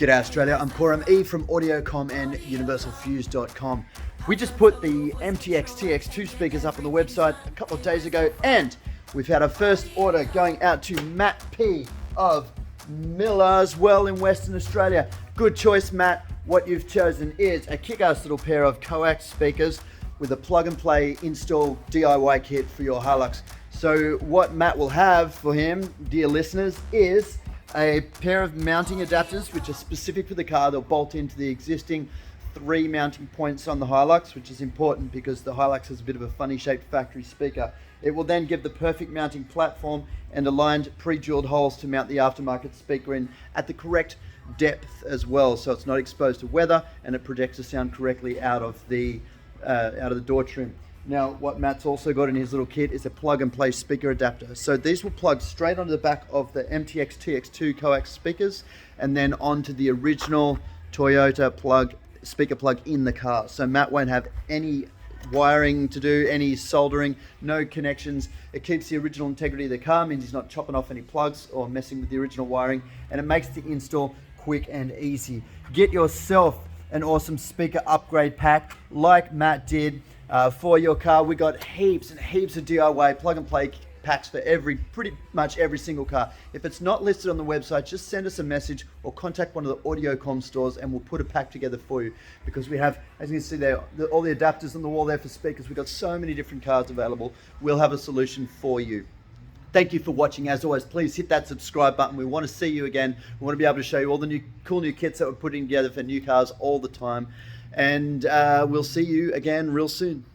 G'day Australia, I'm Korum E from Audiocom and Universalfuze.com. We just put the MTX TX2 speakers up on the website a couple of days ago, and we've had our first order going out to Matt P of Millerswell in Western Australia. Good choice, Matt. What you've chosen is a kick-ass little pair of coax speakers with a plug-and-play install DIY kit for your Hilux. So what Matt will have for him, dear listeners, is a pair of mounting adapters which are specific for the car. They'll bolt into the existing 3 mounting points on the Hilux, which is important because the Hilux has a bit of a funny shaped factory speaker. It will then give the perfect mounting platform and aligned pre-jeweled holes to mount the aftermarket speaker in at the correct depth as well, so it's not exposed to weather and it projects the sound correctly out of the door trim. Now, what Matt's also got in his little kit is a plug-and-play speaker adapter. So these will plug straight onto the back of the MTX TX2 coax speakers and then onto the original Toyota speaker plug in the car. So Matt won't have any wiring to do, any soldering, no connections. It keeps the original integrity of the car, means he's not chopping off any plugs or messing with the original wiring, and it makes the install quick and easy. Get yourself an awesome speaker upgrade pack like Matt did for your car. We got heaps and heaps of DIY plug and play packs for pretty much every single car. If it's not listed on the website, just send us a message or contact one of the Audiocom stores and we'll put a pack together for you, because we have, as you can see there, all the adapters on the wall there for speakers. We've got so many different cars available. We'll have a solution for you. Thank you for watching. As always, please hit that subscribe button. We want to see you again. We want to be able to show you all the cool new kits that we're putting together for new cars all the time. And we'll see you again real soon.